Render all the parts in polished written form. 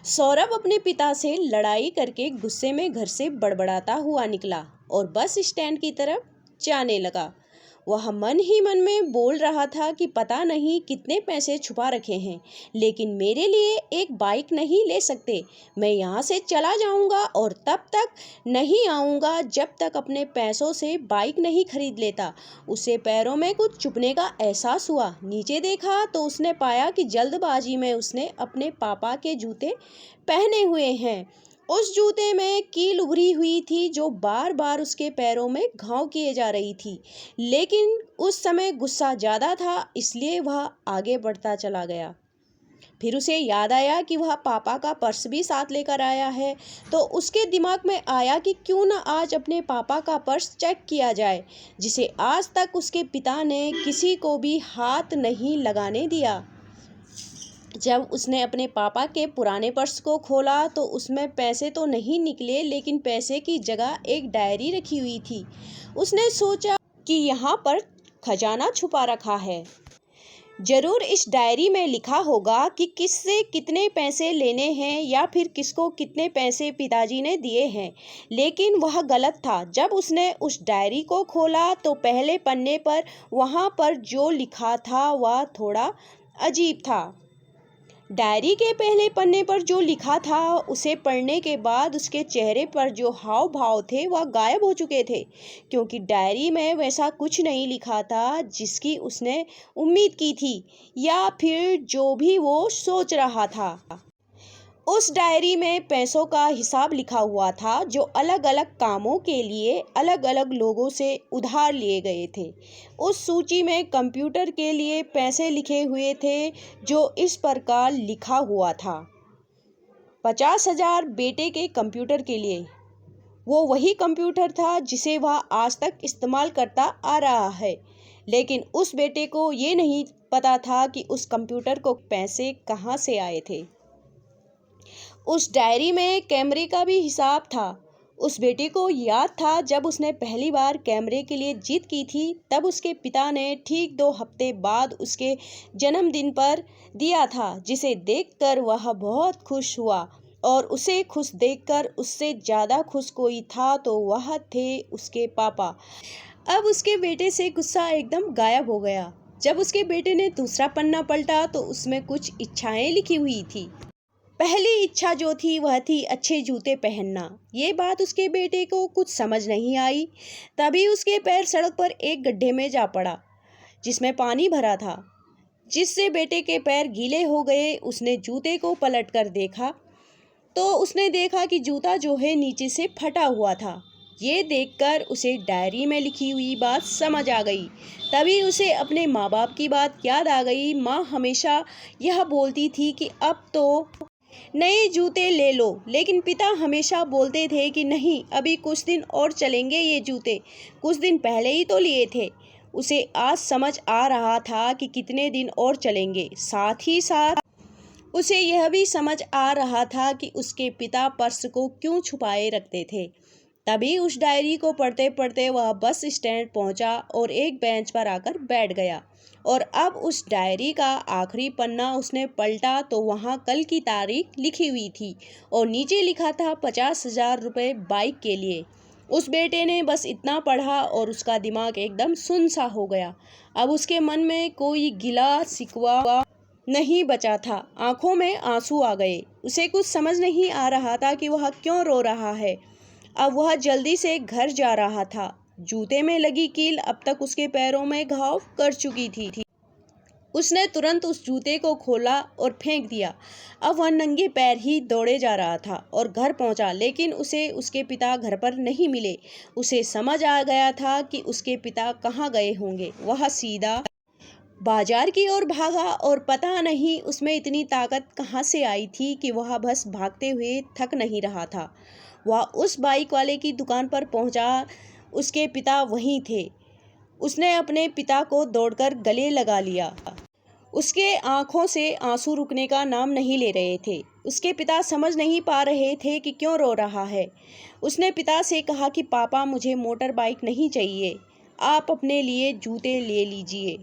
सौरभ अपने पिता से लड़ाई करके गुस्से में घर से बड़बड़ाता हुआ निकला और बस स्टैंड की तरफ जाने लगा। वह मन ही मन में बोल रहा था कि पता नहीं कितने पैसे छुपा रखे हैं, लेकिन मेरे लिए एक बाइक नहीं ले सकते। मैं यहाँ से चला जाऊँगा और तब तक नहीं आऊँगा जब तक अपने पैसों से बाइक नहीं खरीद लेता। उसे पैरों में कुछ चुभने का एहसास हुआ। नीचे देखा तो उसने पाया कि जल्दबाजी में उसने अपने पापा के जूते पहने हुए हैं। उस जूते में कील उभरी हुई थी जो बार बार उसके पैरों में घाव किए जा रही थी, लेकिन उस समय गुस्सा ज़्यादा था, इसलिए वह आगे बढ़ता चला गया। फिर उसे याद आया कि वह पापा का पर्स भी साथ लेकर आया है, तो उसके दिमाग में आया कि क्यों न आज अपने पापा का पर्स चेक किया जाए, जिसे आज तक उसके पिता ने किसी को भी हाथ नहीं लगाने दिया। जब उसने अपने पापा के पुराने पर्स को खोला तो उसमें पैसे तो नहीं निकले, लेकिन पैसे की जगह एक डायरी रखी हुई थी। उसने सोचा कि यहाँ पर खजाना छुपा रखा है। जरूर इस डायरी में लिखा होगा कि किससे कितने पैसे लेने हैं या फिर किसको कितने पैसे पिताजी ने दिए हैं, लेकिन वह गलत था। जब उसने उस डायरी को खोला तो पहले पन्ने पर वहाँ पर जो लिखा था वह थोड़ा अजीब था। डायरी के पहले पन्ने पर जो लिखा था उसे पढ़ने के बाद उसके चेहरे पर जो हाव भाव थे वह गायब हो चुके थे, क्योंकि डायरी में वैसा कुछ नहीं लिखा था जिसकी उसने उम्मीद की थी या फिर जो भी वो सोच रहा था। उस डायरी में पैसों का हिसाब लिखा हुआ था जो अलग अलग कामों के लिए अलग अलग लोगों से उधार लिए गए थे। उस सूची में कंप्यूटर के लिए पैसे लिखे हुए थे जो इस प्रकार लिखा हुआ था, 50,000 बेटे के कंप्यूटर के लिए। वो वही कंप्यूटर था जिसे वह आज तक इस्तेमाल करता आ रहा है, लेकिन उस बेटे को ये नहीं पता था कि उस कंप्यूटर को पैसे कहाँ से आए थे। उस डायरी में कैमरे का भी हिसाब था। उस बेटे को याद था जब उसने पहली बार कैमरे के लिए जिद की थी, तब उसके पिता ने ठीक 2 हफ्ते बाद उसके जन्मदिन पर दिया था, जिसे देखकर वह बहुत खुश हुआ। और उसे खुश देखकर उससे ज़्यादा खुश कोई था तो वह थे उसके पापा। अब उसके बेटे से गुस्सा एकदम गायब हो गया। जब उसके बेटे ने दूसरा पन्ना पलटा तो उसमें कुछ इच्छाएं लिखी हुई थी। पहली इच्छा जो थी वह थी अच्छे जूते पहनना। ये बात उसके बेटे को कुछ समझ नहीं आई। तभी उसके पैर सड़क पर एक गड्ढे में जा पड़ा जिसमें पानी भरा था, जिससे बेटे के पैर गीले हो गए। उसने जूते को पलट कर देखा तो उसने देखा कि जूता जो है नीचे से फटा हुआ था। ये देखकर उसे डायरी में लिखी हुई बात समझ आ गई। तभी उसे अपने माँ बाप की बात याद आ गई। माँ हमेशा यह बोलती थी कि अब तो नए जूते ले लो, लेकिन पिता हमेशा बोलते थे कि नहीं, अभी कुछ दिन और चलेंगे ये जूते, कुछ दिन पहले ही तो लिए थे। उसे आज समझ आ रहा था कि कितने दिन और चलेंगे। साथ ही साथ उसे यह भी समझ आ रहा था कि उसके पिता पर्स को क्यों छुपाए रखते थे। तभी उस डायरी को पढ़ते पढ़ते वह बस स्टैंड पहुंचा और एक बेंच पर आकर बैठ गया। और अब उस डायरी का आखिरी पन्ना उसने पलटा तो वहाँ कल की तारीख लिखी हुई थी और नीचे लिखा था 50,000 रुपये बाइक के लिए। उस बेटे ने बस इतना पढ़ा और उसका दिमाग एकदम सुन्न सा हो गया। अब उसके मन में कोई गिला शिकवा नहीं बचा था। आंखों में आंसू आ गए। उसे कुछ समझ नहीं आ रहा था कि वह क्यों रो रहा है। अब वह जल्दी से घर जा रहा था। जूते में लगी कील अब तक उसके पैरों में घाव कर चुकी थी। उसने तुरंत उस जूते को खोला और फेंक दिया। अब वह नंगे पैर ही दौड़े जा रहा था और घर पहुंचा, लेकिन उसे उसके पिता घर पर नहीं मिले। उसे समझ आ गया था कि उसके पिता कहाँ गए होंगे। वह सीधा बाजार की ओर भागा और पता नहीं उसमें इतनी ताकत कहाँ से आई थी कि वह बस भागते हुए थक नहीं रहा था। वह उस बाइक वाले की दुकान पर पहुंचा। उसके पिता वहीं थे। उसने अपने पिता को दौड़कर गले लगा लिया। उसके आंखों से आंसू रुकने का नाम नहीं ले रहे थे। उसके पिता समझ नहीं पा रहे थे कि क्यों रो रहा है। उसने पिता से कहा कि पापा, मुझे मोटर बाइक नहीं चाहिए, आप अपने लिए जूते ले लीजिए।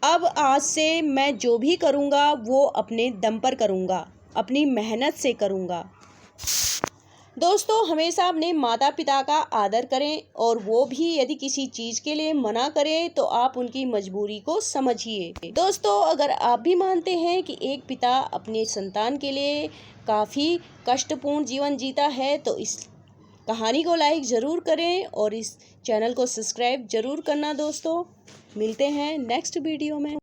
अब आज से मैं जो भी करूँगा वो अपने दम पर करूँगा। अपनी मेहनत से करूँगा। दोस्तों, हमेशा अपने माता पिता का आदर करें और वो भी यदि किसी चीज़ के लिए मना करें तो आप उनकी मजबूरी को समझिए। दोस्तों, अगर आप भी मानते हैं कि एक पिता अपने संतान के लिए काफ़ी कष्टपूर्ण जीवन जीता है तो इस कहानी को लाइक ज़रूर करें और इस चैनल को सब्सक्राइब ज़रूर करना। दोस्तों, मिलते हैं नेक्स्ट वीडियो में।